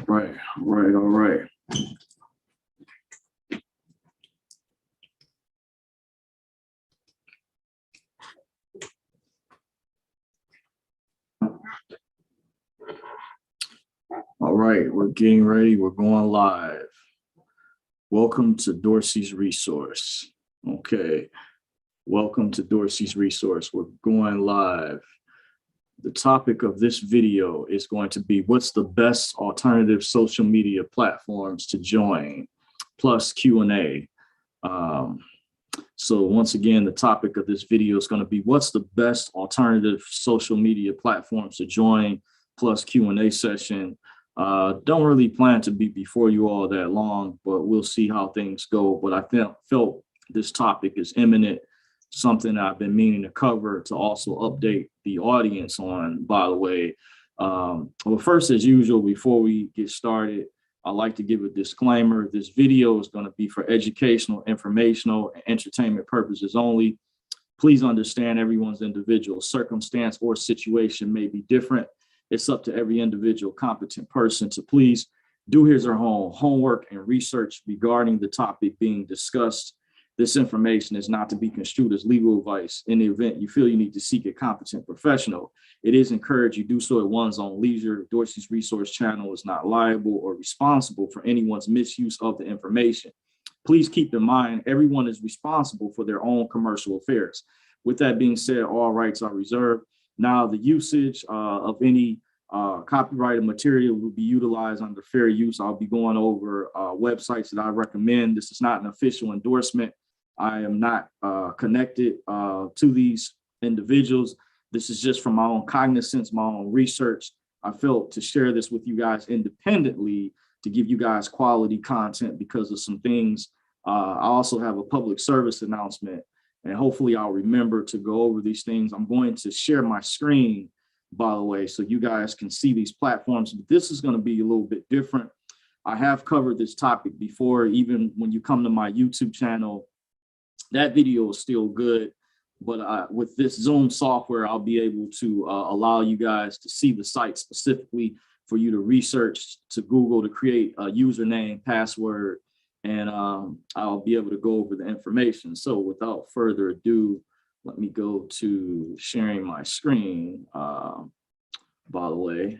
Right, right, all right. All right, we're getting ready. We're going live. Welcome to Dorsey's Resource. Okay, welcome to Dorsey's Resource. We're going live. The topic of this video is going to be what's the best alternative social media platforms to join, plus Q&A. So once again, the topic of this video is going to be what's the best alternative social media platforms to join, plus Q&A session. Don't really plan to be before you all that long, but we'll see how things go. But I felt this topic is imminent, something I've been meaning to cover to also update the audience on, by the way. Well, first, as usual, before we get started, I'd like to give a disclaimer. This video is going to be for educational, informational, and entertainment purposes only. Please understand everyone's individual circumstance or situation may be different. It's up to every individual competent person to please do his or her homework and research regarding the topic being discussed. This information is not to be construed as legal advice. In the event you feel you need to seek a competent professional, it is encouraged you do so at one's own leisure. Dorsey's Resource Channel is not liable or responsible for anyone's misuse of the information. Please keep in mind, everyone is responsible for their own commercial affairs. With that being said, all rights are reserved. Now, the usage of any copyrighted material will be utilized under fair use. I'll be going over websites that I recommend. This is not an official endorsement. I am not connected to these individuals. This is just from my own cognizance, my own research. I felt to share this with you guys independently to give you guys quality content because of some things. I also have a public service announcement, and hopefully I'll remember to go over these things. I'm going to share my screen, by the way, so you guys can see these platforms. But this is going to be a little bit different. I have covered this topic before. Even when you come to my YouTube channel, that video is still good. But with this Zoom software, I'll be able to allow you guys to see the site specifically for you to research, to Google, to create a username, password, and I'll be able to go over the information. So without further ado, let me go to sharing my screen. By the way,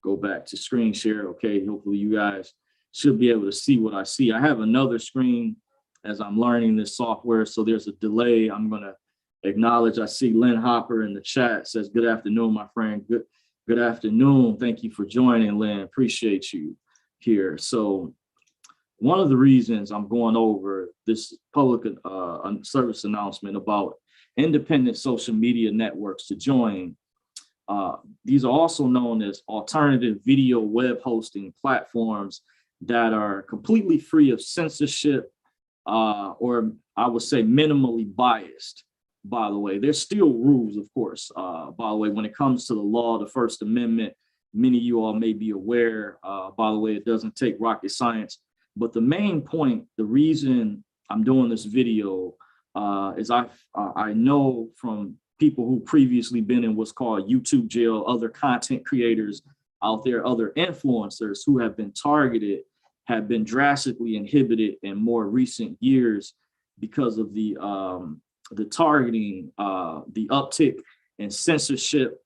go back to screen share. Okay, hopefully you guys should be able to see what I see. I have another screen as I'm learning this software, so there's a delay. I'm going to acknowledge. I see Lynn Hopper in the chat says, good afternoon, my friend. Good afternoon. Thank you for joining, Lynn. Appreciate you here. So one of the reasons I'm going over this public service announcement about independent social media networks to join, these are also known as alternative video web hosting platforms that are completely free of censorship, or I would say minimally biased. By the way, there's still rules, of course. By the way, when it comes to the law, the First Amendment, many of you all may be aware, by the way, it doesn't take rocket science. But the main point, the reason I'm doing this video is I know from people who previously been in what's called YouTube jail, other content creators out there, other influencers who have been targeted, have been drastically inhibited in more recent years because of the targeting, the uptick in censorship.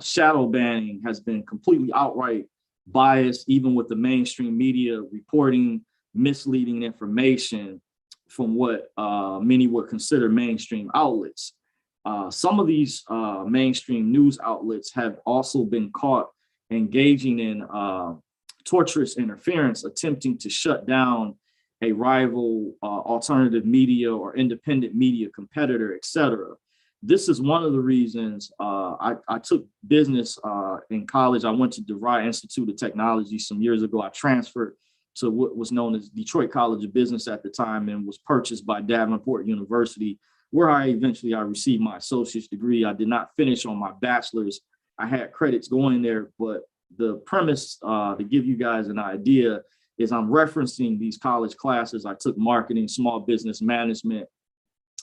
Shadow banning has been completely outright biased, even with the mainstream media reporting misleading information from what many would consider mainstream outlets. Some of these mainstream news outlets have also been caught engaging in torturous interference, attempting to shut down a rival alternative media or independent media competitor, etc. This is one of the reasons I took business in college. I went to DeVry Institute of Technology some years ago. I transferred to what was known as Detroit College of Business at the time and was purchased by Davenport University, where I received my associate's degree. I did not finish on my bachelor's. I had credits going there, but the premise to give you guys an idea is I'm referencing these college classes. I took marketing, small business management,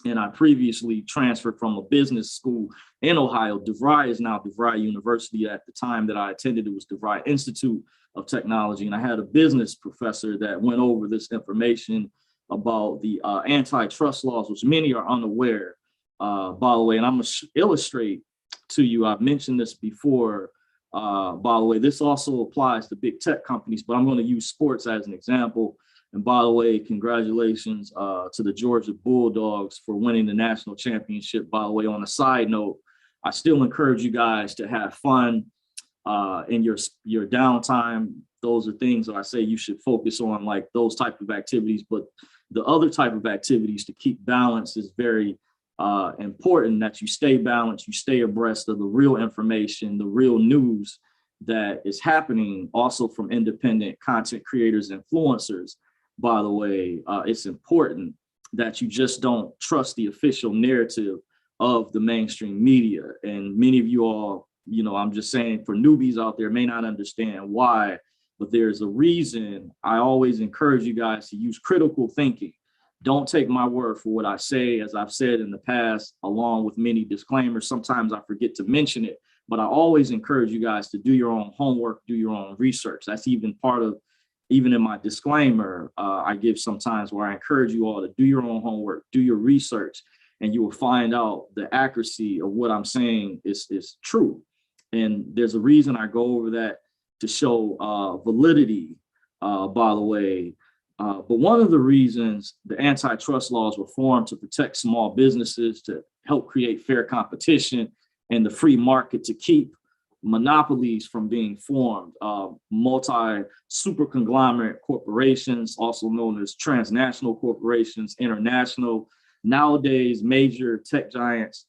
and I previously transferred from a business school in Ohio. DeVry is now DeVry University. At the time that I attended, it was DeVry Institute of technology. And I had a business professor that went over this information about the antitrust laws, which many are unaware, by the way. And I'm going to illustrate to you, I've mentioned this before, by the way. This also applies to big tech companies, but I'm going to use sports as an example. And by the way, congratulations to the Georgia Bulldogs for winning the national championship. By the way, on a side note, I still encourage you guys to have fun in your downtime. Those are things that I say you should focus on, like those type of activities. But the other type of activities to keep balance is very important, that you stay balanced, you stay abreast of the real information, the real news that is happening also from independent content creators, influencers. By the way, it's important that you just don't trust the official narrative of the mainstream media. And many of you all, you know, I'm just saying, for newbies out there, may not understand why, but there's a reason. I always encourage you guys to use critical thinking. Don't take my word for what I say. As I've said in the past, along with many disclaimers, sometimes I forget to mention it, but I always encourage you guys to do your own homework, do your own research. That's even part of, even in my disclaimer, I give sometimes where I encourage you all to do your own homework, do your research, and you will find out the accuracy of what I'm saying is true. And there's a reason I go over that, to show validity, by the way. But one of the reasons the antitrust laws were formed to protect small businesses, to help create fair competition and the free market, to keep monopolies from being formed. Multi super conglomerate corporations, also known as transnational corporations, international. Nowadays, major tech giants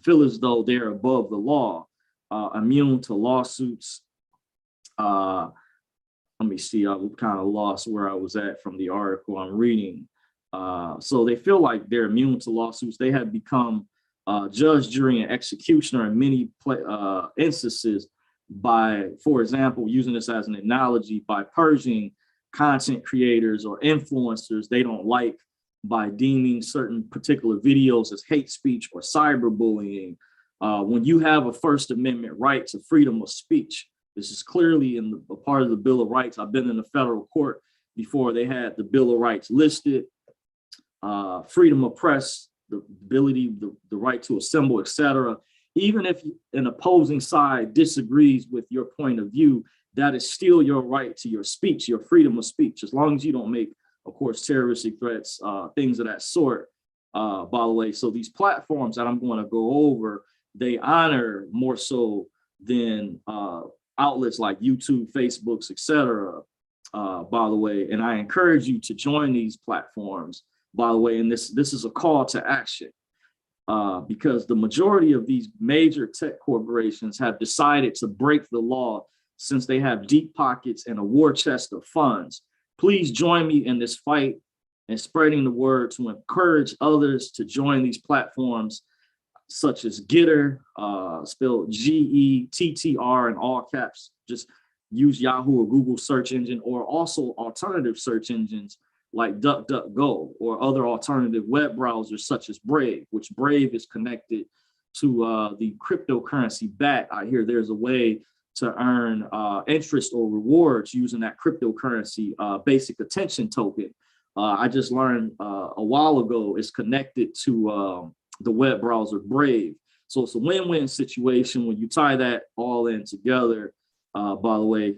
feel as though they're above the law, immune to lawsuits. Let me see, I kind of lost where I was at from the article I'm reading. So they feel like they're immune to lawsuits. They have become judge, jury, and executioner in many instances by, for example, using this as an analogy, by purging content creators or influencers they don't like, by deeming certain particular videos as hate speech or cyberbullying. When you have a First Amendment right to freedom of speech, this is clearly in a part of the Bill of Rights. I've been in the federal court before they had the Bill of Rights listed. Freedom of press, the ability, the right to assemble, etc. Even if an opposing side disagrees with your point of view, that is still your right to your speech, your freedom of speech, as long as you don't make, of course, terroristic threats, things of that sort, by the way. So these platforms that I'm going to go over, they honor more so than outlets like YouTube, Facebooks, etc., by the way. And I encourage you to join these platforms, by the way. And this is a call to action, because the majority of these major tech corporations have decided to break the law since they have deep pockets and a war chest of funds. Please join me in this fight and spreading the word to encourage others to join these platforms, such as Getter, spelled G-E-T-T-R in all caps. Just use Yahoo or Google search engine, or also alternative search engines like DuckDuckGo, or other alternative web browsers such as Brave, which Brave is connected to the cryptocurrency BAT. I hear there's a way to earn interest or rewards using that cryptocurrency basic attention token. I just learned a while ago it's connected to the web browser Brave. So it's a win-win situation when you tie that all in together. By the way,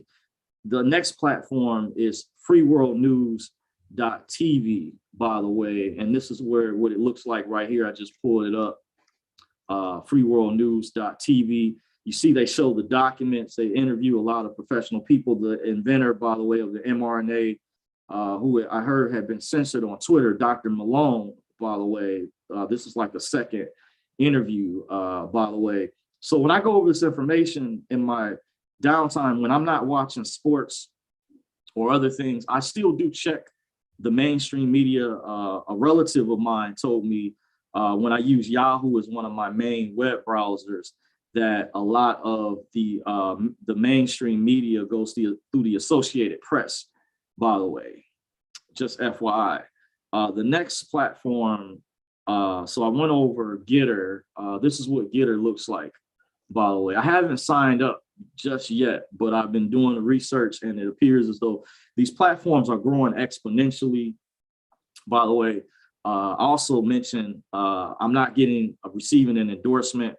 the next platform is freeworldnews.tv, by the way, and this is where what it looks like right here. I just pulled it up, freeworldnews.tv. You see they show the documents. They interview a lot of professional people. The inventor, by the way, of the mRNA, who I heard had been censored on Twitter, Dr. Malone, by the way. This is like a second interview, by the way. So when I go over this information in my downtime, when I'm not watching sports or other things, I still do check the mainstream media. A relative of mine told me when I use Yahoo as one of my main web browsers, that a lot of the mainstream media goes through the Associated Press, by the way, just FYI. The next platform, so I went over Getter. This is what Getter looks like, by the way. I haven't signed up just yet, but I've been doing the research, and it appears as though these platforms are growing exponentially. By the way, I also mentioned I'm not receiving an endorsement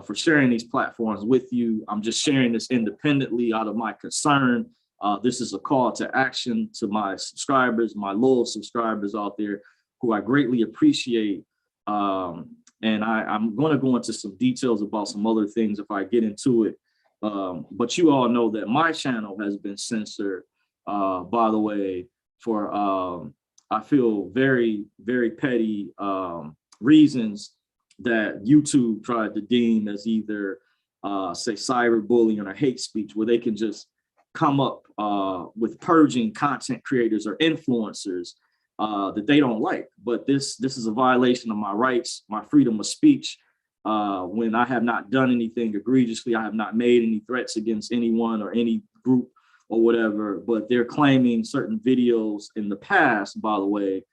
for sharing these platforms with you. I'm just sharing this independently out of my concern. This is a call to action to my subscribers, my loyal subscribers out there, who I greatly appreciate. And I'm going to go into some details about some other things if I get into it. But you all know that my channel has been censored, by the way, for I feel very, very petty reasons that YouTube tried to deem as either say cyberbullying or hate speech, where they can just come up with purging content creators or influencers that they don't like. But this is a violation of my rights, my freedom of speech, when I have not done anything egregiously. I have not made any threats against anyone or any group or whatever, but they're claiming certain videos in the past, by the way,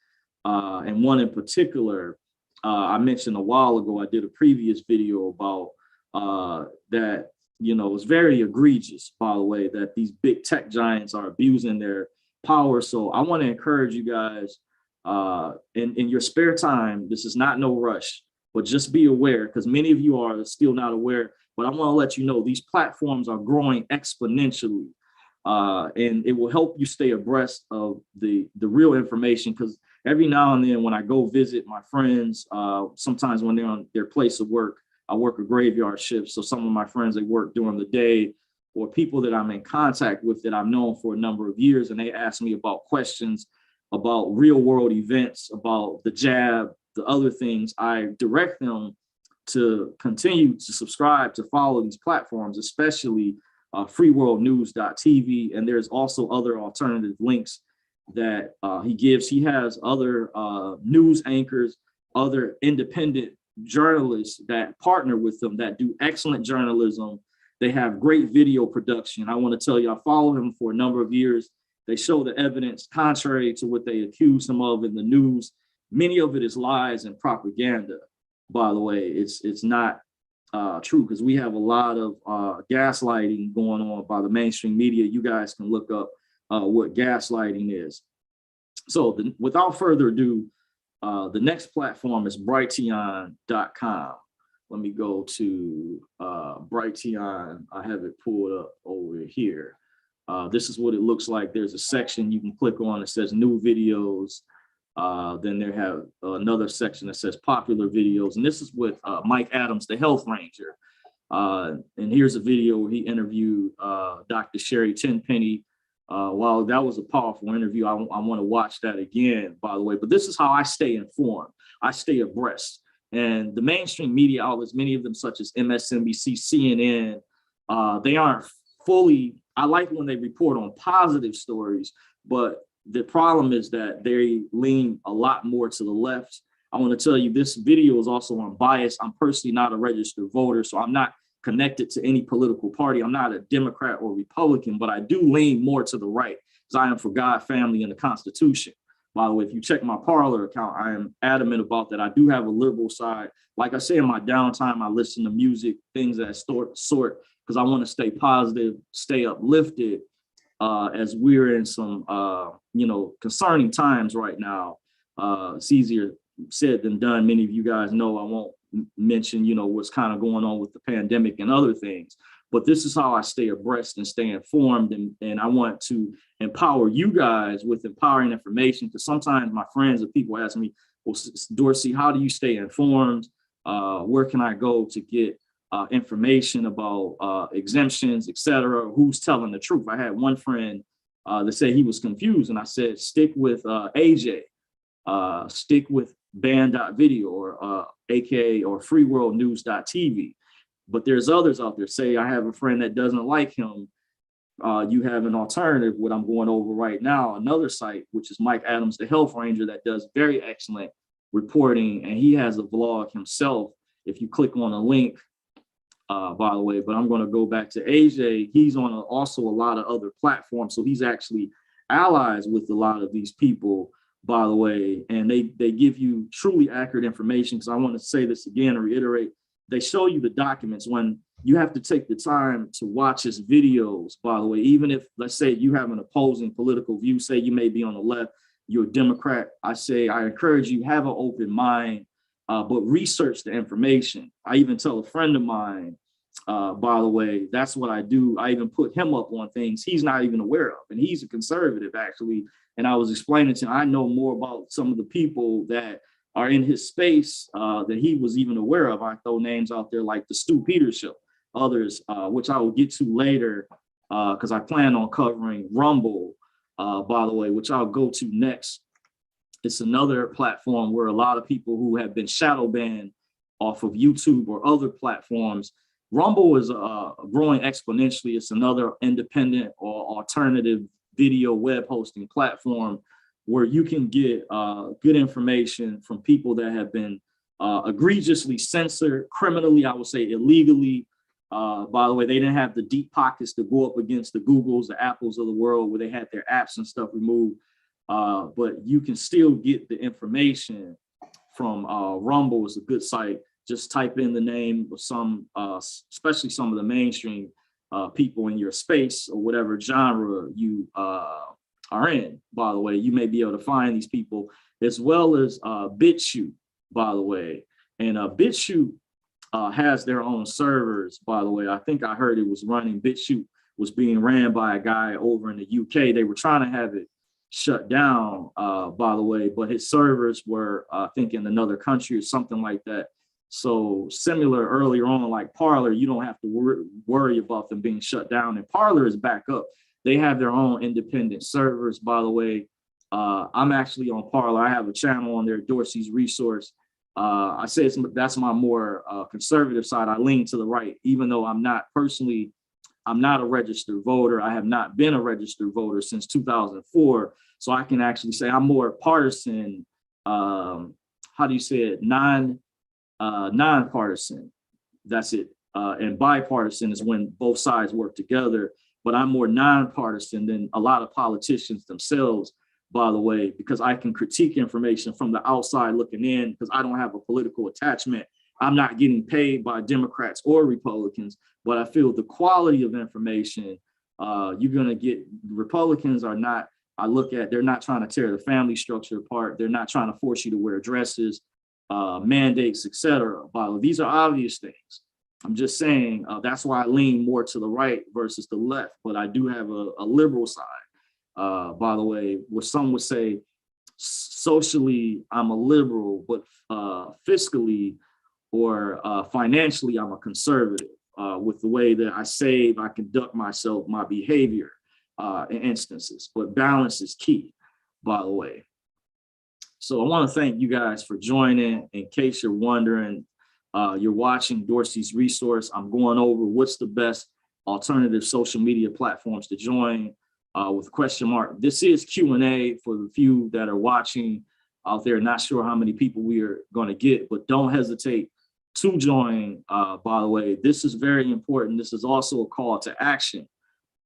and one in particular, I mentioned a while ago, I did a previous video about that, you know, it's very egregious, by the way, that these big tech giants are abusing their power. So I want to encourage you guys in your spare time. This is not no rush, but just be aware, because many of you are still not aware. But I want to let you know these platforms are growing exponentially, and it will help you stay abreast of the real information. Because every now and then when I go visit my friends, sometimes when they're on their place of work, I work a graveyard shift. So some of my friends, they work during the day, or people that I'm in contact with that I've known for a number of years, and they ask me about questions about real world events, about the jab, the other things. I direct them to continue to subscribe, to follow these platforms, especially freeworldnews.tv. And there's also other alternative links that he gives. He has other news anchors, other independent journalists that partner with them that do excellent journalism. They have great video production. I want to tell you, I followed him for a number of years. They show the evidence contrary to what they accuse him of in the news. Many of it is lies and propaganda, by the way. It's not true, because we have a lot of gaslighting going on by the mainstream media. You guys can look up what gaslighting is. So without further ado, the next platform is Brighteon.com. Let me go to Brighteon. I have it pulled up over here. This is what it looks like. There's a section you can click on that says new videos. Then they have another section that says popular videos. And this is with Mike Adams, the health ranger. And here's a video where he interviewed Dr. Sherry Tenpenny. While that was a powerful interview, I want to watch that again, by the way. But this is how I stay informed. I stay abreast. And the mainstream media outlets, many of them such as MSNBC, CNN, they aren't fully, I like when they report on positive stories, but the problem is that they lean a lot more to the left. I want to tell you, this video is also unbiased. I'm personally not a registered voter, so I'm not connected to any political party. I'm not a Democrat or Republican, but I do lean more to the right, because I am for God, family, and the Constitution. By the way, if you check my Parler account, I am adamant about that. I do have a liberal side. Like I say, in my downtime, I listen to music, things of that sort, because I want to stay positive, stay uplifted, as we're in some, concerning times right now. It's easier said than done. Many of you guys know I won't mention, what's kind of going on with the pandemic and other things. But this is how I stay abreast and stay informed. And I want to empower you guys with empowering information, because sometimes my friends and people ask me, well, Dorsey, how do you stay informed? Where can I go to get information about exemptions, et cetera? Who's telling the truth? I had one friend that said he was confused. And I said, stick with AJ, stick with band.video or AKA or freeworldnews.tv. But there's others out there. Say I have a friend that doesn't like him. You have an alternative, what I'm going over right now, another site, which is Mike Adams, the health ranger, that does very excellent reporting. And he has a vlog himself. If you click on a link, by the way, but I'm going to go back to AJ. He's on also a lot of other platforms. So he's actually allies with a lot of these people, by the way, and they give you truly accurate information. Because I want to say this again and reiterate, they show you the documents when you have to take the time to watch his videos, by the way. Even if, let's say, you have an opposing political view, say you may be on the left, you're a Democrat, I encourage you, have an open mind, but research the information. I even tell a friend of mine, by the way, that's what I do. I even put him up on things he's not even aware of. And he's a conservative, actually. And I was explaining to him, I know more about some of the people that are in his space that he was even aware of. I throw names out there like the Stu Peters Show, others, which I will get to later, because I plan on covering Rumble, by the way, which I'll go to next. It's another platform where a lot of people who have been shadow banned off of YouTube or other platforms. Rumble is growing exponentially. It's another independent or alternative video web hosting platform where you can get good information from people that have been egregiously censored, criminally, I would say illegally. By the way, they didn't have the deep pockets to go up against the Googles, the Apples of the world, where they had their apps and stuff removed. But you can still get the information from Rumble. Is a good site. Just type in the name of some, especially some of the mainstream people in your space or whatever genre you are in. By the way, you may be able to find these people, as well as BitChute, by the way. And BitChute has their own servers, by the way. I think I heard it was running, BitChute was being ran by a guy over in the UK. They were trying to have it shut down, by the way, but his servers were, I think, in another country or something like that. So similar earlier on, like Parler, you don't have to worry about them being shut down. And Parler is back up. They have their own independent servers, by the way. I'm actually on Parler. I have a channel on there, Dorsey's Resource. I say that's my more conservative side. I lean to the right, even though I'm not a registered voter. I have not been a registered voter since 2004. So I can actually say I'm more partisan. How do you say it? Non-partisan. That's it. And bipartisan is when both sides work together. But I'm more nonpartisan than a lot of politicians themselves, by the way, because I can critique information from the outside looking in, because I don't have a political attachment. I'm not getting paid by Democrats or Republicans, but I feel the quality of information you're going to get. Republicans are not, they're not trying to tear the family structure apart. They're not trying to force you to wear dresses, mandates, etc. These are obvious things. I'm just saying that's why I lean more to the right versus the left, but I do have a liberal side, by the way, where some would say socially I'm a liberal, but fiscally or financially I'm a conservative, with the way that I save, I conduct myself, my behavior in instances, but balance is key, by the way. So I want to thank you guys for joining. In case you're wondering, you're watching Dorsey's Resource. I'm going over what's the best alternative social media platforms to join with question mark. This is Q&A for the few that are watching out there. Not sure how many people we are going to get, but don't hesitate to join, by the way. This is very important. This is also a call to action,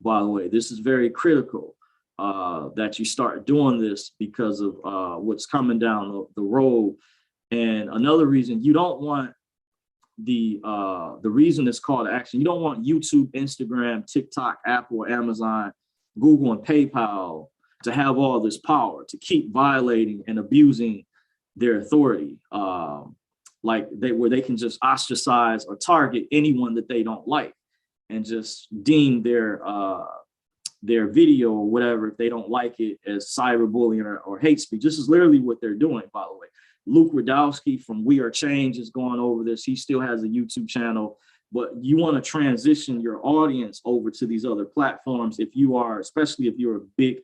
by the way. This is very critical that you start doing this because of what's coming down the road. And another reason you don't want the reason it's called to action, you don't want YouTube, Instagram, TikTok, Apple, Amazon, Google, and PayPal to have all this power to keep violating and abusing their authority, where they can just ostracize or target anyone that they don't like and just deem their video or whatever, if they don't like it, as cyberbullying or hate speech. This is literally what they're doing, by the way. Luke Radowski from We Are Change is going over this. He still has a YouTube channel, but you want to transition your audience over to these other platforms. If you are, especially if you're a big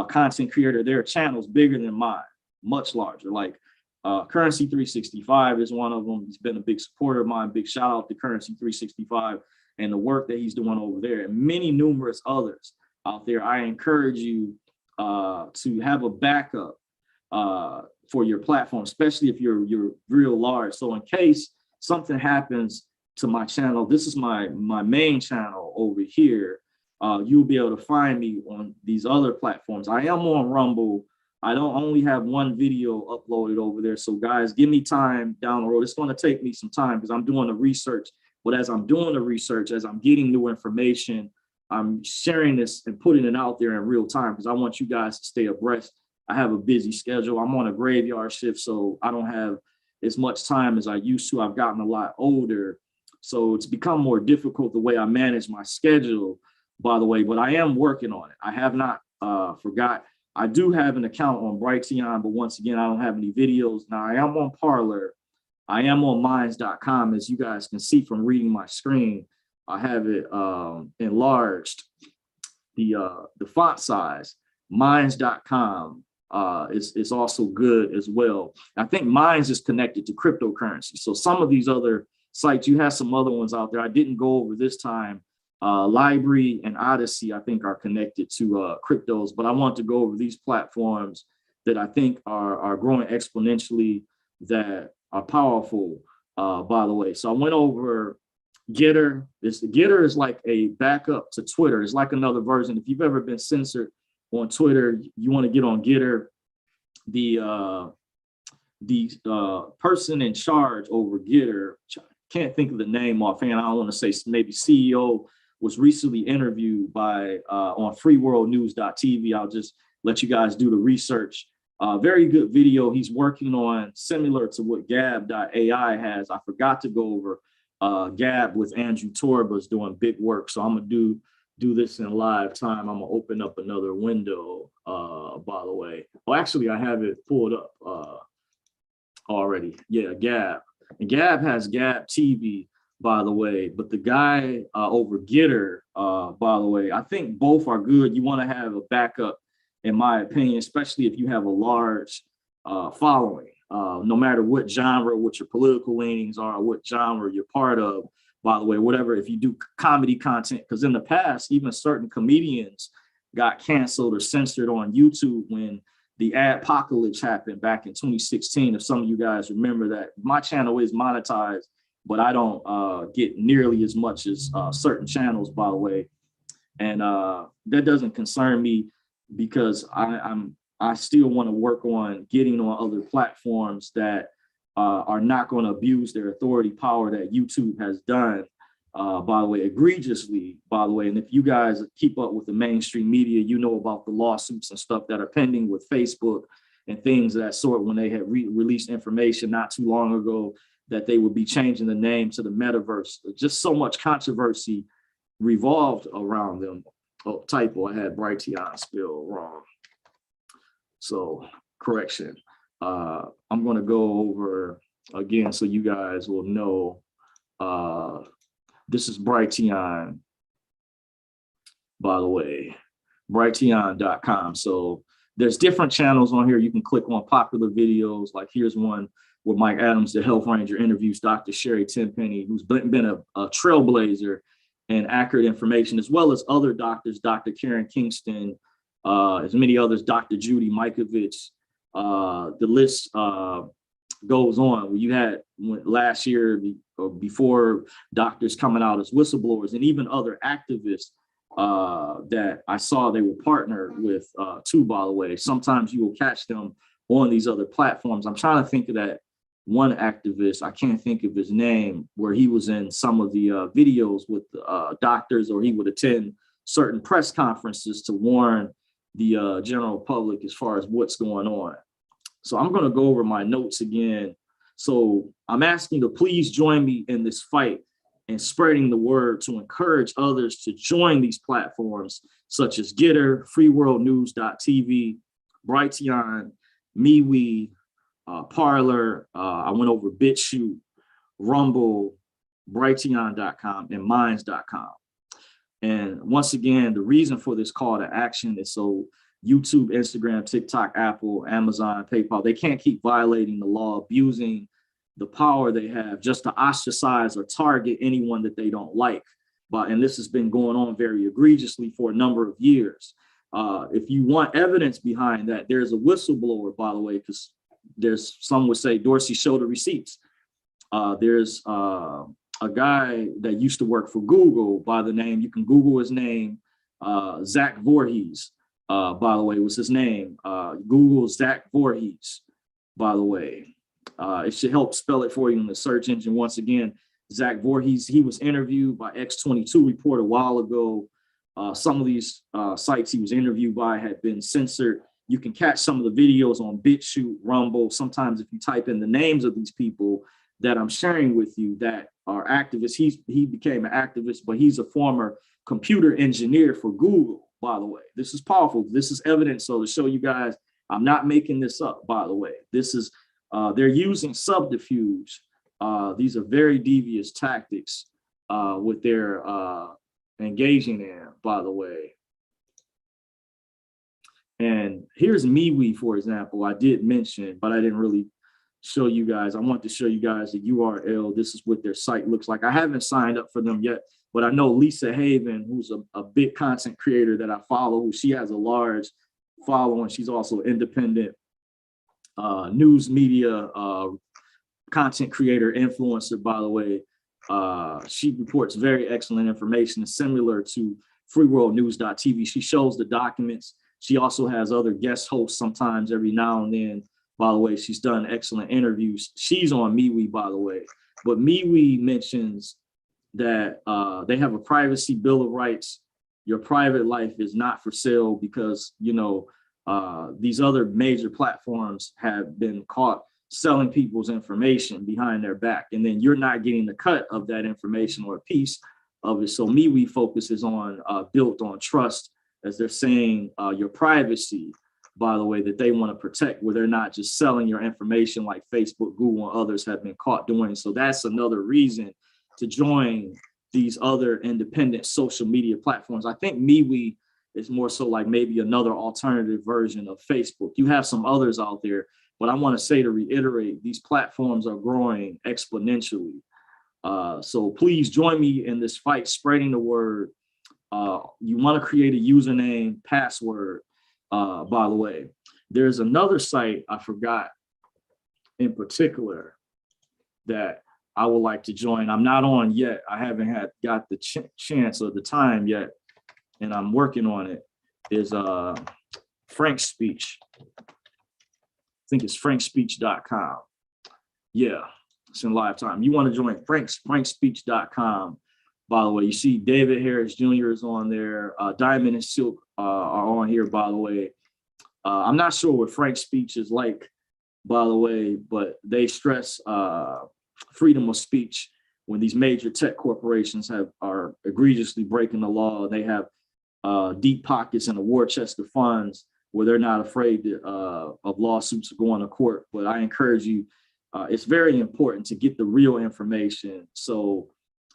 content creator, their channel's bigger than mine, much larger. Like Currency 365 is one of them. He's been a big supporter of mine. Big shout out to Currency 365 and the work that he's doing over there, and many numerous others out there. I encourage you to have a backup for your platform, especially if you're real large. So in case something happens to my channel, this is my main channel over here. You'll be able to find me on these other platforms. I am on Rumble. I don't only have one video uploaded over there. So guys, give me time down the road. It's going to take me some time because I'm doing the research But as I'm doing the research, as I'm getting new information, I'm sharing this and putting it out there in real time because I want you guys to stay abreast. I have a busy schedule. I'm on a graveyard shift, so I don't have as much time as I used to. I've gotten a lot older, so it's become more difficult the way I manage my schedule, by the way, but I am working on it. I have not forgot. I do have an account on Brighteon, but once again, I don't have any videos. Now, I am on Parler. I am on minds.com, as you guys can see from reading my screen. I have it enlarged, the font size. Minds.com is also good as well. I think Minds is connected to cryptocurrency. So some of these other sites, you have some other ones out there I didn't go over this time. Library and Odyssey, I think, are connected to cryptos, but I want to go over these platforms that I think are growing exponentially, that are powerful, by the way. So I went over Getter. Getter is like a backup to Twitter. It's like another version. If you've ever been censored on Twitter, you want to get on Getter. The person in charge over Getter, can't think of the name offhand. I don't want to say, maybe CEO, was recently interviewed by on freeworldnews.tv. I'll just let you guys do the research. Very good video he's working on, similar to what Gab.ai has. I forgot to go over Gab with Andrew Torba's doing big work. So I'm gonna do this in live time. I'm gonna open up another window, by the way. Well, actually, I have it pulled up already. Yeah, Gab. And Gab has Gab TV, by the way, but the guy over Getter, by the way, I think both are good. You want to have a backup, in my opinion, especially if you have a large following, no matter what genre, what your political leanings are, what genre you're part of, by the way, whatever, if you do comedy content, because in the past, even certain comedians got canceled or censored on YouTube when the adpocalypse happened back in 2016. If some of you guys remember that. My channel is monetized, but I don't get nearly as much as certain channels, by the way. And that doesn't concern me, because I still want to work on getting on other platforms that are not going to abuse their authority power that YouTube has done, by the way, egregiously, by the way. And if you guys keep up with the mainstream media, you know about the lawsuits and stuff that are pending with Facebook and things of that sort, when they had released information not too long ago that they would be changing the name to the metaverse. Just so much controversy revolved around them. Oh, typo, I had Brighteon spelled wrong. So correction. I'm going to go over again so you guys will know. This is Brighteon, by the way, brighteon.com. So there's different channels on here. You can click on popular videos. Like here's one where Mike Adams, the Health Ranger, interviews Dr. Sherry Tenpenny, who's been a trailblazer and accurate information, as well as other doctors, Dr. Karen Kingston, as many others, Dr. Judy Mikovits. The list goes on. You had last year, before, doctors coming out as whistleblowers, and even other activists that I saw they were partnered with too, by the way. Sometimes you will catch them on these other platforms. I'm trying to think of that one activist, I can't think of his name, where he was in some of the videos with doctors, or he would attend certain press conferences to warn the general public as far as what's going on. So I'm going to go over my notes again. So I'm asking you to please join me in this fight and spreading the word to encourage others to join these platforms such as Getter, freeworldnews.tv, Brighteon, MeWe, Parler. I went over BitChute, Rumble, Brighteon.com, and Minds.com. And once again, the reason for this call to action is so YouTube, Instagram, TikTok, Apple, Amazon, PayPal, they can't keep violating the law, abusing the power they have just to ostracize or target anyone that they don't like. And this has been going on very egregiously for a number of years. If you want evidence behind that, there's a whistleblower, by the way, because there's some would say, Dorsey, show the receipts. There's a guy that used to work for Google by the name, you can Google his name, Zach Voorhees, by the way, was his name. Google Zach Voorhees, by the way. It should help spell it for you in the search engine. Once again, Zach Voorhees, he was interviewed by X22 Report a while ago. Some of these sites he was interviewed by had been censored. You can catch some of the videos on BitChute, Rumble. Sometimes if you type in the names of these people that I'm sharing with you that are activists, he became an activist, but he's a former computer engineer for Google, by the way. This is powerful. This is evidence. So to show you guys, I'm not making this up, by the way. This is, they're using subterfuge. These are very devious tactics with their engaging in, by the way. And here's MeWe, for example. I did mention, but I didn't really show you guys. I want to show you guys the URL. This is what their site looks like. I haven't signed up for them yet, but I know Lisa Haven, who's a big content creator that I follow, who she has a large following. She's also independent news media content creator, influencer, by the way. She reports very excellent information, similar to freeworldnews.tv. She shows the documents. She also has other guest hosts sometimes every now and then. By the way, she's done excellent interviews. She's on MeWe, by the way. But MeWe mentions that they have a privacy bill of rights. Your private life is not for sale because, you know, these other major platforms have been caught selling people's information behind their back. And then you're not getting the cut of that information or a piece of it. So MeWe focuses on built on trust, as they're saying, your privacy, by the way, that they want to protect, where they're not just selling your information like Facebook, Google, and others have been caught doing. So that's another reason to join these other independent social media platforms. I think MeWe is more so like maybe another alternative version of Facebook. You have some others out there, but I want to say, to reiterate, these platforms are growing exponentially. So please join me in this fight, spreading the word. You want to create a username, password. By the way, there's another site I forgot in particular that I would like to join. I'm not on yet. I haven't got the chance or the time yet, and I'm working on it. Is Frank's Speech. I think it's frankspeech.com. Yeah, it's in live time. You want to join frankspeech.com. By the way, you see David Harris Jr. is on there. Diamond and Silk are on here, by the way. I'm not sure what Frank's Speech is like, by the way, but they stress freedom of speech when these major tech corporations are egregiously breaking the law. They have deep pockets and a war chest of funds where they're not afraid of lawsuits or going to court. But I encourage you, it's very important to get the real information, so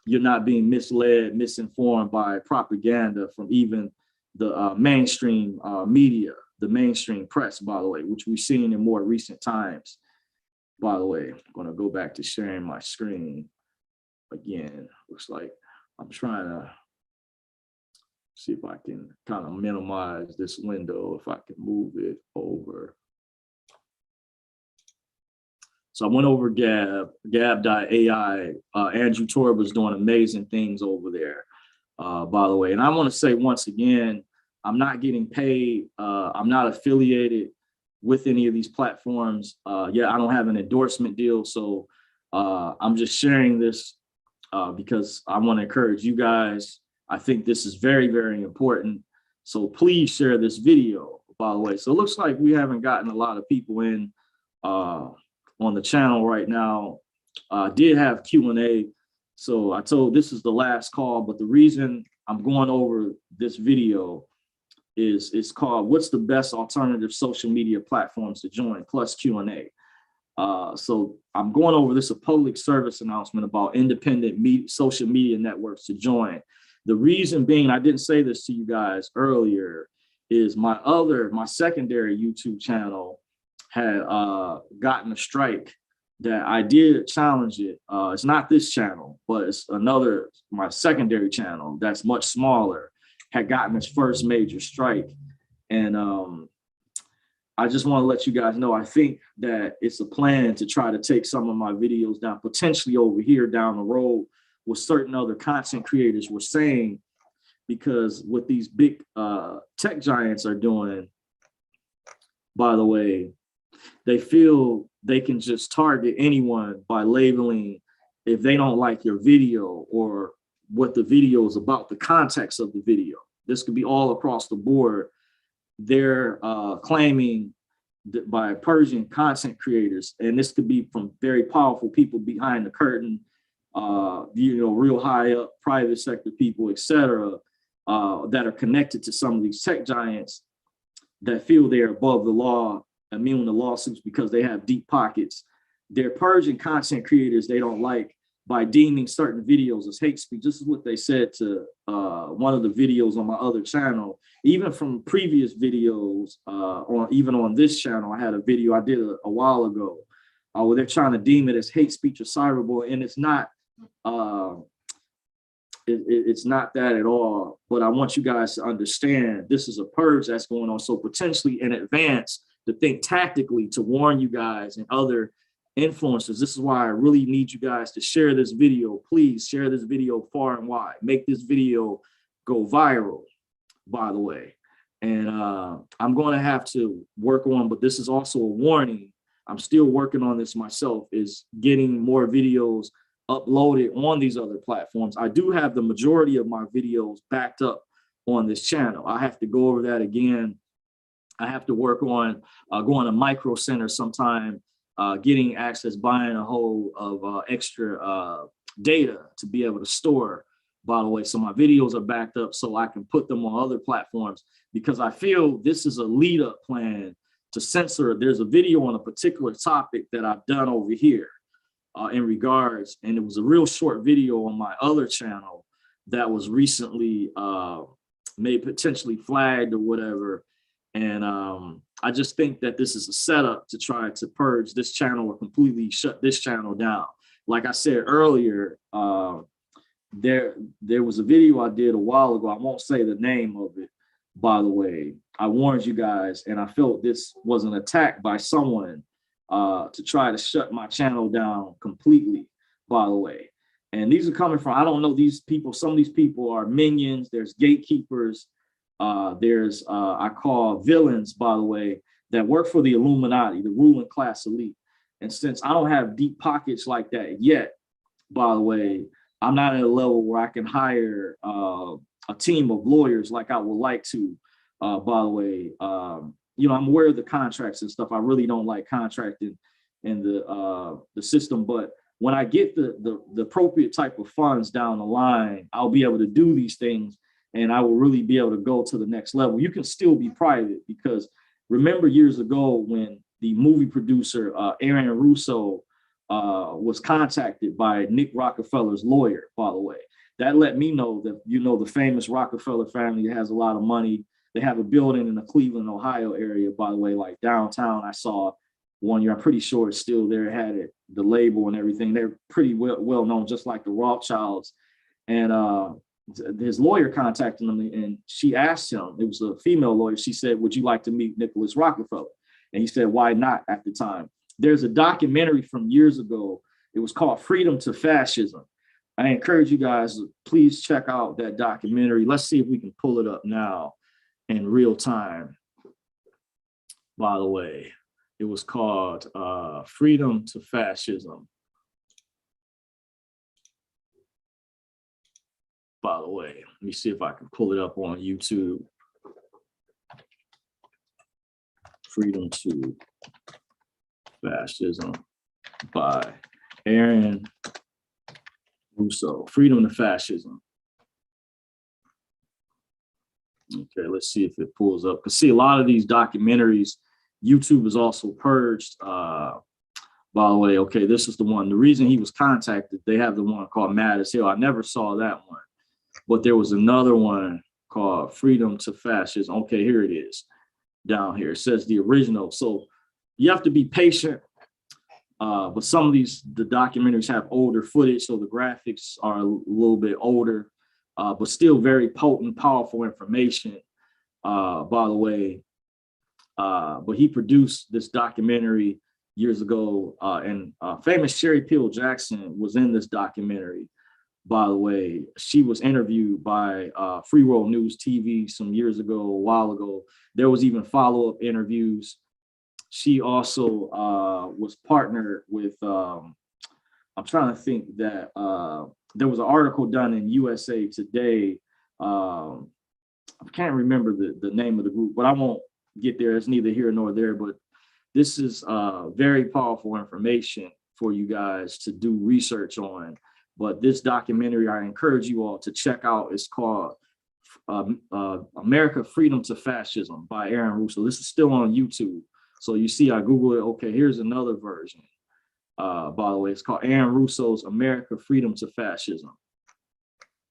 you're not being misled, misinformed by propaganda from even the mainstream media, the mainstream press, by the way, which we've seen in more recent times. By the way, I'm going to go back to sharing my screen again. Looks like I'm trying to see if I can kind of minimize this window, if I can move it over. So I went over Gab.ai. Andrew Torb is doing amazing things over there, by the way. And I want to say once again, I'm not getting paid. I'm not affiliated with any of these platforms. Yeah, I don't have an endorsement deal. So I'm just sharing this because I want to encourage you guys. I think this is very, very important. So please share this video, by the way. So it looks like we haven't gotten a lot of people in on the channel right now. I did have Q&A. So I told this is the last call, but the reason I'm going over this video is it's called "What's the Best Alternative Social Media Platforms to Join?" plus Q&A. So I'm going over this, a public service announcement about independent social media networks to join. The reason being, I didn't say this to you guys earlier, is my secondary YouTube channel had gotten a strike that I did challenge it. It's not this channel, but it's another, my secondary channel that's much smaller, had gotten its first major strike. And I just want to let you guys know, I think that it's a plan to try to take some of my videos down, potentially over here down the road, what certain other content creators were saying, because what these big tech giants are doing, by the way, they feel they can just target anyone by labeling if they don't like your video or what the video is about, the context of the video. This could be all across the board. They're claiming that by Persian content creators, and this could be from very powerful people behind the curtain, real high up private sector people, etc., that are connected to some of these tech giants that feel they're above the law, immune to lawsuits because they have deep pockets. They're Persian content creators they don't like by deeming certain videos as hate speech. This is what they said to one of the videos on my other channel. Even from previous videos, even on this channel, I had a video I did a while ago where they're trying to deem it as hate speech or cyberbullying, and it's not. It's not that at all. But I want you guys to understand this is a purge that's going on. So potentially in advance to think tactically to warn you guys and other influencers. This is why I really need you guys to share this video. Please share this video far and wide. Make this video go viral, by the way. And I'm going to have to work on, but this is also a warning. I'm still working on this myself, is getting more videos uploaded on these other platforms. I do have the majority of my videos backed up on this channel. I have to go over that again. I have to work on going to Micro Center sometime, getting access, buying a whole of extra data to be able to store, by the way. So my videos are backed up so I can put them on other platforms, because I feel this is a lead up plan to censor. There's a video on a particular topic that I've done over here in regards, and it was a real short video on my other channel that was recently made potentially flagged or whatever. And I just think that this is a setup to try to purge this channel or completely shut this channel down. Like I said earlier, there was a video I did a while ago. I won't say the name of it, by the way. I warned you guys, and I felt this was an attack by someone to try to shut my channel down completely, by the way. And these are coming from, I don't know these people. Some of these people are minions. There's gatekeepers. There's I call villains, by the way, that work for the Illuminati, the ruling class elite. And since I don't have deep pockets like that yet, by the way, I'm not at a level where I can hire a team of lawyers like I would like to, by the way. I'm aware of the contracts and stuff. I really don't like contracting in the system, but when I get the appropriate type of funds down the line, I'll be able to do these things, and I will really be able to go to the next level. You can still be private, because remember years ago when the movie producer Aaron Russo was contacted by Nick Rockefeller's lawyer, by the way. That let me know that, the famous Rockefeller family has a lot of money. They have a building in the Cleveland, Ohio area, by the way, like downtown. I saw one year, I'm pretty sure it's still there. It had the label and everything. They're pretty well known, just like the Rothschilds. And his lawyer contacted him, and she asked him, it was a female lawyer. She said, "Would you like to meet Nicholas Rockefeller?" And he said, "Why not?" At the time. There's a documentary from years ago. It was called Freedom to Fascism. I encourage you guys to please check out that documentary. Let's see if we can pull it up now in real time. By the way, it was called Freedom to Fascism. By the way, let me see if I can pull it up on YouTube. Freedom to Fascism by Aaron Russo. Freedom to Fascism. Okay, let's see if it pulls up. Because see, a lot of these documentaries, YouTube is also purged. By the way, okay, this is the one. The reason he was contacted, they have the one called Mad as Hell. I never saw that one. But there was another one called Freedom to Fascism. Okay, here it is. Down here. It says the original. So you have to be patient. But some of the documentaries have older footage, so the graphics are a little bit older, but still very potent, powerful information, by the way. But he produced this documentary years ago, and famous Sherry Peel Jackson was in this documentary, by the way. She was interviewed by Free World News TV some years ago, a while ago. There was even follow-up interviews. She also was partnered with I'm trying to think that there was an article done in USA Today. I can't remember the name of the group, but I won't get there. It's neither here nor there, but this is very powerful information for you guys to do research on. But this documentary, I encourage you all to check out. It's called America Freedom to Fascism by Aaron Russo. This is still on YouTube. So you see, I Google it. Okay, here's another version. By the way, it's called Aaron Russo's America Freedom to Fascism,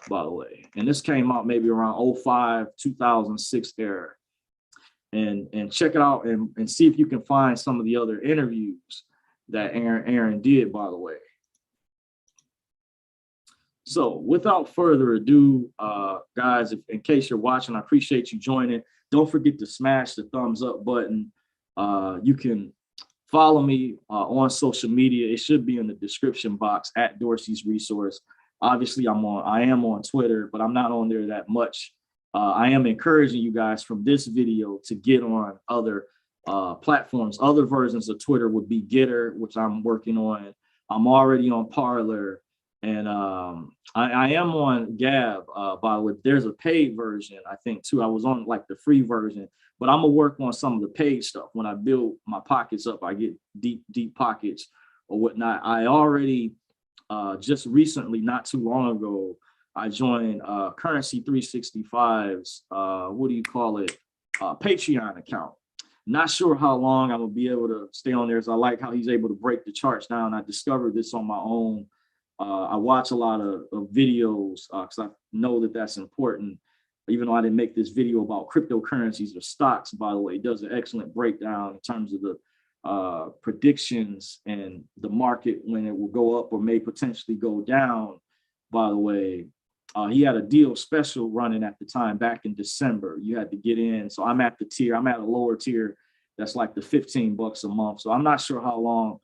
by the way. And this came out maybe around 05, 2006 era. And check it out and see if you can find some of the other interviews that Aaron did, by the way. So without further ado, guys, in case you're watching, I appreciate you joining. Don't forget to smash the thumbs up button. You can follow me on social media. It should be in the description box at Dorsey's Resource. Obviously, I am on Twitter, but I'm not on there that much. I am encouraging you guys from this video to get on other platforms. Other versions of Twitter would be Getter, which I'm working on. I'm already on Parler, and I am on Gab. By the way, there's a paid version, I think, too. I was on like the free version, but I'm gonna work on some of the paid stuff. When I build my pockets up, I get deep pockets or whatnot. I already just recently, not too long ago, I joined Currency 365's, Patreon account. Not sure how long I'm gonna be able to stay on there, as I like how he's able to break the charts down. I discovered this on my own. I watch a lot of videos because I know that that's important. Even though I didn't make this video about cryptocurrencies or stocks, by the way, it does an excellent breakdown in terms of the predictions and the market when it will go up or may potentially go down, by the way. He had a deal special running at the time back in December. You had to get in. So I'm at a lower tier that's like the $15 a month. So I'm not sure how long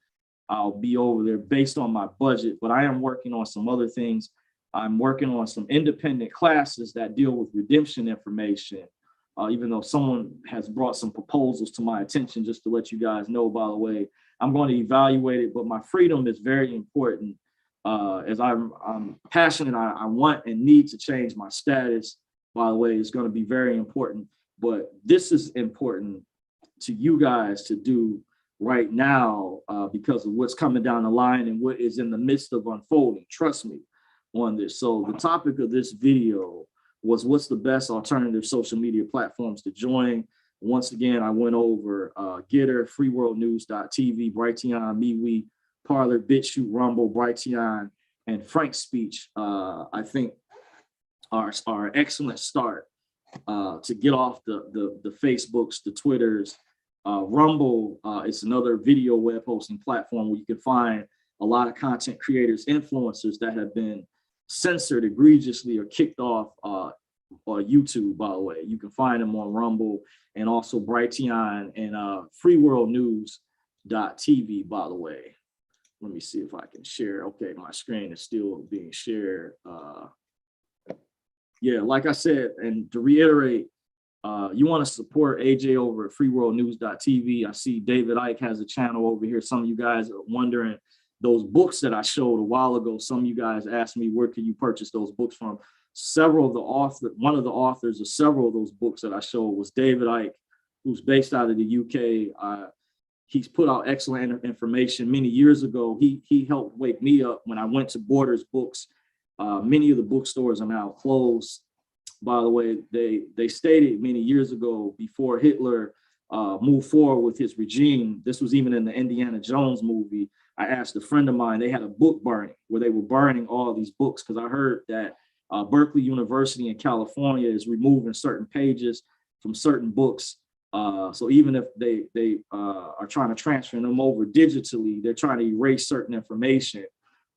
I'll be over there based on my budget, but I am working on some other things. I'm working on some independent classes that deal with redemption information, even though someone has brought some proposals to my attention, just to let you guys know, by the way. I'm going to evaluate it, but my freedom is very important. As I'm passionate, I want and need to change my status, by the way. It's going to be very important, but this is important to you guys to do right now because of what's coming down the line and what is in the midst of unfolding. Trust me on this. So the topic of this video was, what's the best alternative social media platforms to join? Once again, I went over Getter, freeworldnews.tv, Brighteon, MeWe, Parler, BitChute, Rumble, Brighteon, and Frank Speech, I think are an excellent start to get off the Facebooks, the Twitters. Rumble is another video web hosting platform where you can find a lot of content creators, influencers that have been censored egregiously or kicked off YouTube, by the way. You can find them on Rumble and also Brighteon and freeworldnews.tv, by the way. Let me see if I can share. Okay, my screen is still being shared. Yeah, like I said, and to reiterate, you want to support AJ over at freeworldnews.tv. I see David Icke has a channel over here. Some of you guys are wondering, those books that I showed a while ago, some of you guys asked me, where can you purchase those books from? Several of the authors, one of the authors of several of those books that I showed was David Icke, who's based out of the UK. He's put out excellent information many years ago. He helped wake me up when I went to Borders Books. Many of the bookstores are now closed. By the way, they stated many years ago, before Hitler moved forward with his regime, this was even in the Indiana Jones movie. I asked a friend of mine, they had a book burning where they were burning all of these books, because I heard that Berkeley University in California is removing certain pages from certain books. So even if they are trying to transfer them over digitally, they're trying to erase certain information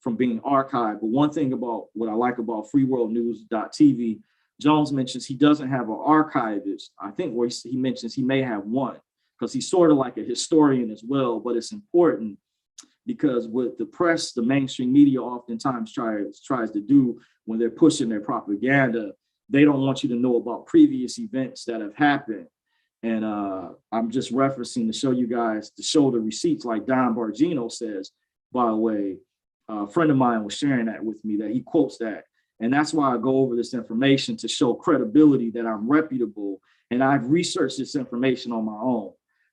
from being archived. But one thing about what I like about freeworldnews.tv, Jones mentions he doesn't have an archivist. I think where he mentions he may have one, because he's sort of like a historian as well. But it's important because what the press, the mainstream media oftentimes tries to do when they're pushing their propaganda, they don't want you to know about previous events that have happened. And I'm just referencing to show you guys, to show the receipts, like Don Bargino says, by the way, a friend of mine was sharing that with me, that he quotes that. And that's why I go over this information, to show credibility that I'm reputable. And I've researched this information on my own.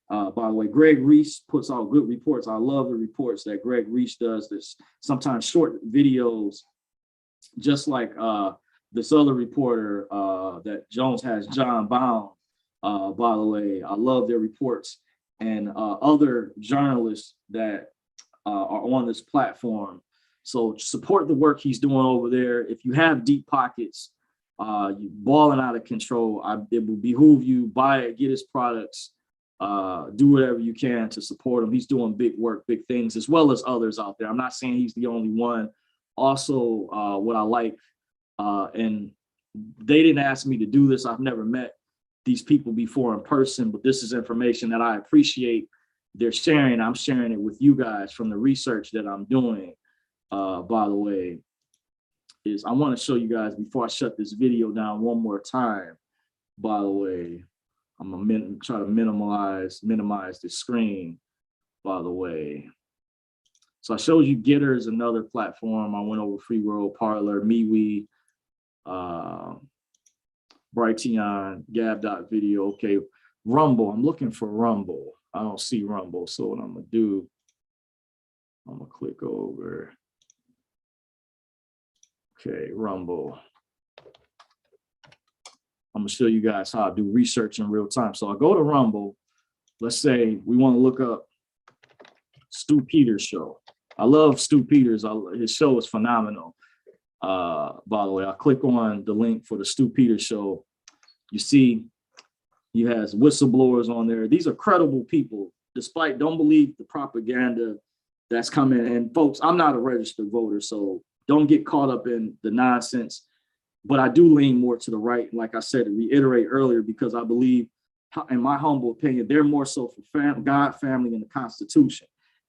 By the way, Greg Reese puts out good reports. I love the reports that Greg Reese does. This sometimes short videos, just like this other reporter that Jones has, John Bound. By the way, I love their reports, and other journalists that are on this platform. So support the work he's doing over there. If you have deep pockets, you balling out of control, it will behoove you, buy it, get his products, do whatever you can to support him. He's doing big work, big things, as well as others out there. I'm not saying he's the only one. Also, what I like, and they didn't ask me to do this. I've never met these people before in person, but this is information that I appreciate they're sharing. I'm sharing it with you guys from the research that I'm doing. By the way, I want to show you guys, before I shut this video down one more time, by the way, I'm gonna try to minimize the screen, by the way. So I showed you Getter is another platform. I went over Free World, Parler, MeWe, Brighteon, Gab.video. Okay, Rumble. I'm looking for Rumble. I don't see Rumble. So what I'm gonna do, I'm gonna click over. Okay, Rumble. I'm gonna show you guys how I do research in real time. So I go to Rumble. Let's say we want to look up Stu Peters show. I love Stu Peters. His show is phenomenal. By the way, I click on the link for the Stu Peters show. You see, he has whistleblowers on there. These are credible people, despite, don't believe the propaganda that's coming. And folks, I'm not a registered voter, so don't get caught up in the nonsense. But I do lean more to the right, like I said, to reiterate earlier, because I believe, in my humble opinion, they're more so for God, family, and the Constitution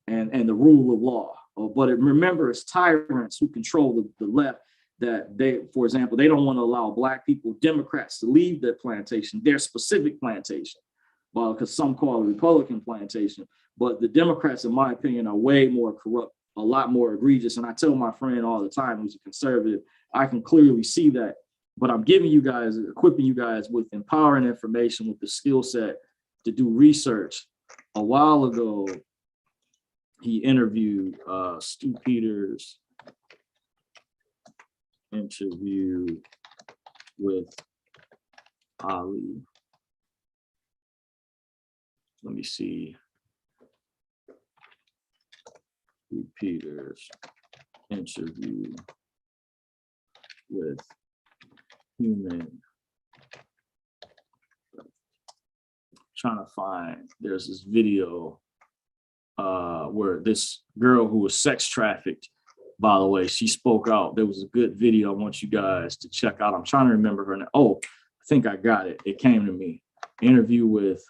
and the rule of law. But remember, it's tyrants who control the left, that they, for example, they don't want to allow Black people, Democrats, to leave their plantation, their specific plantation, well, because some call it Republican plantation. But the Democrats, in my opinion, are way more corrupt, a lot more egregious. And I tell my friend all the time, who's a conservative, I can clearly see that. But I'm giving you guys, equipping you guys with empowering information, with the skill set to do research. A while ago, he interviewed Stu Peters, interview with Ali. Let me see. Stu Peters, interview with human. Trying to find, there's this video where this girl who was sex trafficked, by the way, she spoke out. There was a good video I want you guys to check out. I'm trying to remember her name. Oh, I think I got it. It came to me. Interview with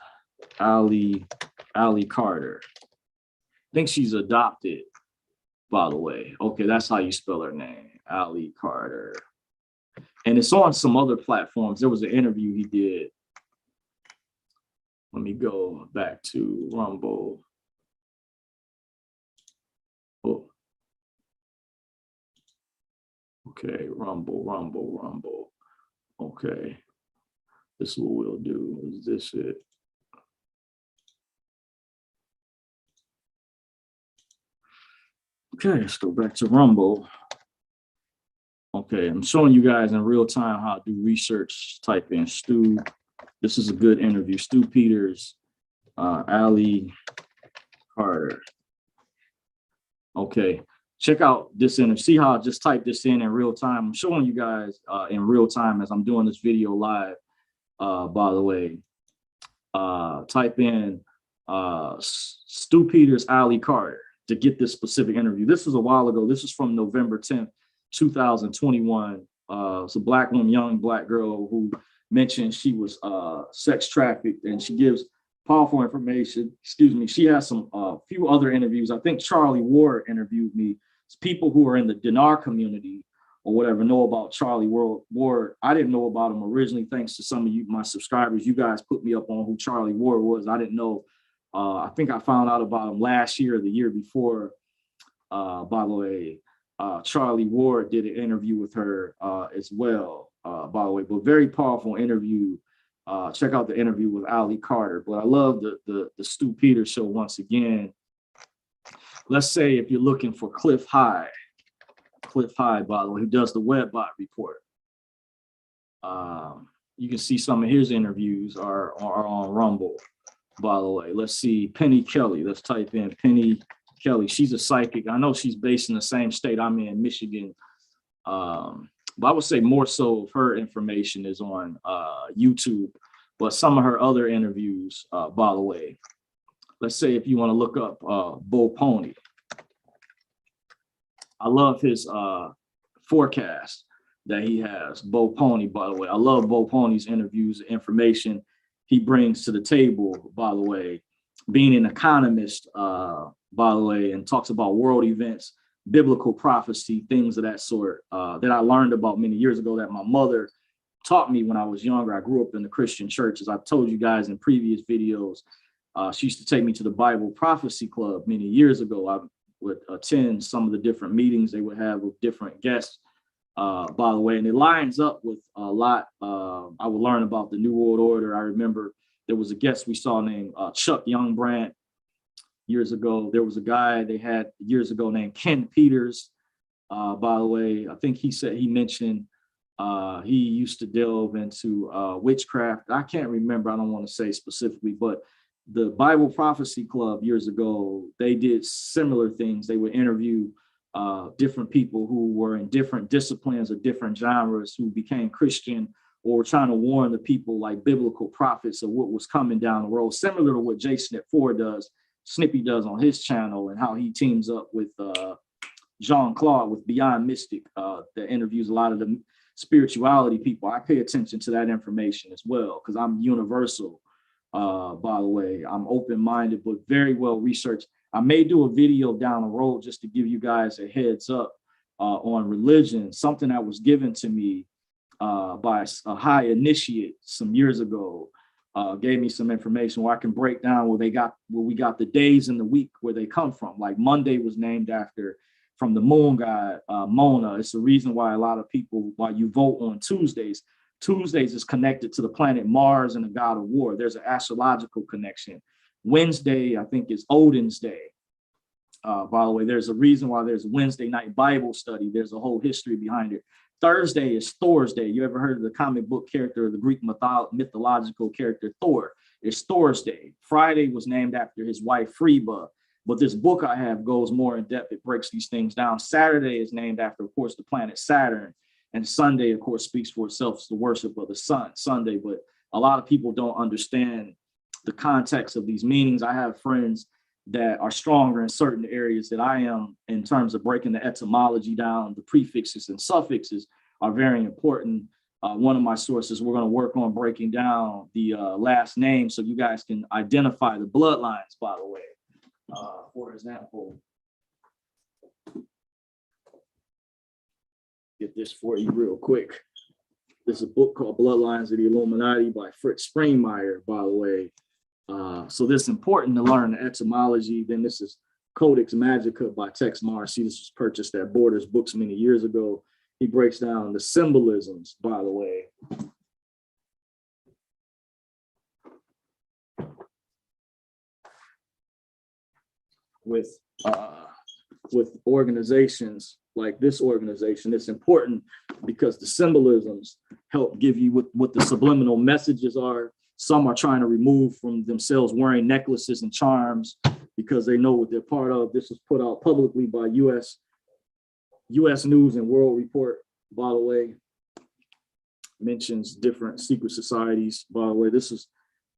Ali Carter. I think she's adopted, by the way. Okay, that's how you spell her name, Ali Carter. And it's on some other platforms. There was an interview he did. Let me go back to Rumble. Oh. Okay, Rumble. Okay. This is what we'll do. Is this it? Okay, let's go back to Rumble. Okay, I'm showing you guys in real time how to do research. Type in Stu. This is a good interview. Stu Peters, Ali Carter. Okay, check out this interview. See how I just type this in real time. I'm showing you guys in real time as I'm doing this video live, by the way. Type in Stu Peters, Ali Carter to get this specific interview. This was a while ago. This is from November 10th, 2021. It's a Black woman, young Black girl who mentioned she was sex trafficked, and she gives powerful information. Excuse me. She has some few other interviews. I think Charlie Ward interviewed me. It's people who are in the Dinar community or whatever know about Charlie Ward. I didn't know about him originally, thanks to some of you, my subscribers. You guys put me up on who Charlie Ward was. I didn't know. I think I found out about him last year or the year before. By the way, Charlie Ward did an interview with her as well, by the way, but very powerful interview. Check out the interview with Ali Carter. But I love the Stu Peters show once again. Let's say if you're looking for Cliff High, by the way, who does the WebBot report. You can see some of his interviews are on Rumble, by the way. Let's see Penny Kelly. Let's type in Penny Kelly. She's a psychic. I know she's based in the same state I'm in, Michigan. But I would say more so of her information is on YouTube, but some of her other interviews, by the way. Let's say if you want to look up Bo Pony. I love his forecast that he has, Bo Pony, by the way. I love Bo Pony's interviews, information he brings to the table, by the way. Being an economist, by the way, and talks about world events, biblical prophecy, things of that sort, that I learned about many years ago that my mother taught me when I was younger. I grew up in the Christian church, as I've told you guys in previous videos. She used to take me to the Bible Prophecy Club many years ago. I would attend some of the different meetings they would have with different guests, by the way, and it lines up with a lot. I would learn about the New World Order. I remember there was a guest we saw named Chuck Youngbrandt years ago. There was a guy they had years ago named Ken Peters, by the way. I think he mentioned he used to delve into witchcraft. I can't remember. I don't want to say specifically, but the Bible Prophecy Club years ago, they did similar things. They would interview different people who were in different disciplines or different genres who became Christian or trying to warn the people like biblical prophets of what was coming down the road, similar to what Jason at 4 does, Snippy does on his channel, and how he teams up with Jean-Claude with Beyond Mystic, that interviews a lot of the spirituality people. I pay attention to that information as well because I'm universal, by the way. I'm open-minded, but very well researched. I may do a video down the road just to give you guys a heads up on religion, something that was given to me by a high initiate some years ago. Gave me some information where I can break down where we got the days in the week where they come from. Like Monday was named from the moon god, Mona. It's the reason why a lot of people, why you vote on Tuesdays. Tuesdays is connected to the planet Mars and the god of war. There's an astrological connection. Wednesday, I think, is Odin's day. By the way, there's a reason why there's a Wednesday night Bible study. There's a whole history behind it. Thursday is Thor's day. You ever heard of the comic book character, the Greek mythological character Thor? It's Thor's day. Friday was named after his wife Freba, but this book I have goes more in depth. It breaks these things down. Saturday is named after, of course, the planet Saturn, and Sunday, of course, speaks for itself. It's the worship of the sun, Sunday. But a lot of people don't understand the context of these meanings. I have friends that are stronger in certain areas that I am in terms of breaking the etymology down. The prefixes and suffixes are very important. One of my sources, we're going to work on breaking down the last name so you guys can identify the bloodlines, by the way. For example, get this for you real quick. There's a book called Bloodlines of the Illuminati by Fritz Springmeier, by the way. So this is important to learn the etymology. Then this is Codex Magica by Tex Marcy. This was purchased at Borders Books many years ago. He breaks down the symbolisms, by the way. With organizations like this organization, it's important because the symbolisms help give you what the subliminal messages are. Some are trying to remove from themselves wearing necklaces and charms because they know what they're part of. This was put out publicly by U.S. News and World Report, by the way. Mentions different secret societies, by the way. This is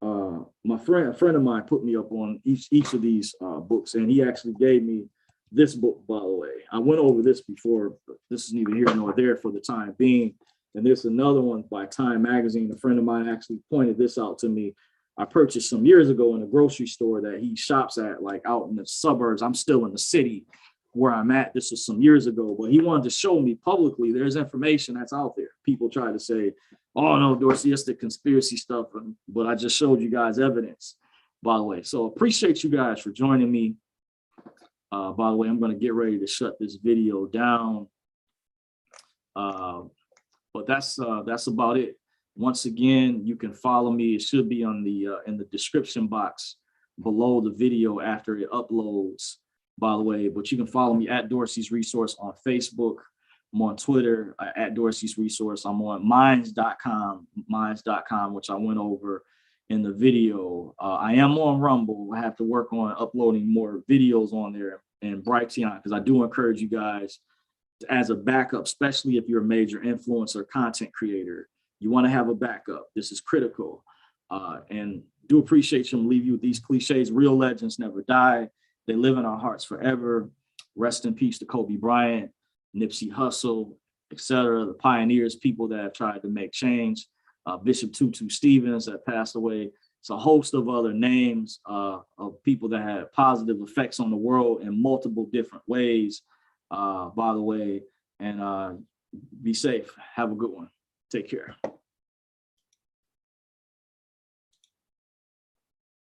a friend of mine put me up on each of these books, and he actually gave me this book, by the way. I went over this before, but this is neither here nor there for the time being. And there's another one by Time Magazine. A friend of mine actually pointed this out to me. I purchased some years ago in a grocery store that he shops at, like out in the suburbs. I'm still in the city where I'm at. This was some years ago, but he wanted to show me publicly there's information that's out there. People try to say, oh no, Dorseyistic conspiracy stuff, but I just showed you guys evidence, by the way. So appreciate you guys for joining me. By the way, I'm going to get ready to shut this video down. But that's about it. Once again, you can follow me. It should be on the in the description box below the video after it uploads, by the way. But you can follow me at Dorsey's Resource on Facebook. I'm on Twitter at Dorsey's Resource. I'm on minds.com, which I went over in the video. I am on Rumble. I have to work on uploading more videos on there and Brighteon, because I do encourage you guys as a backup, especially if you're a major influencer content creator. You want to have a backup. This is critical. And do appreciate you. Leave you with these cliches. Real legends never die. They live in our hearts forever. Rest in peace to Kobe Bryant, Nipsey Hussle, etc. The pioneers, people that have tried to make change. Bishop Tutu Stevens that passed away. It's a host of other names of people that had positive effects on the world in multiple different ways, by the way. And be safe. Have a good one. Take care.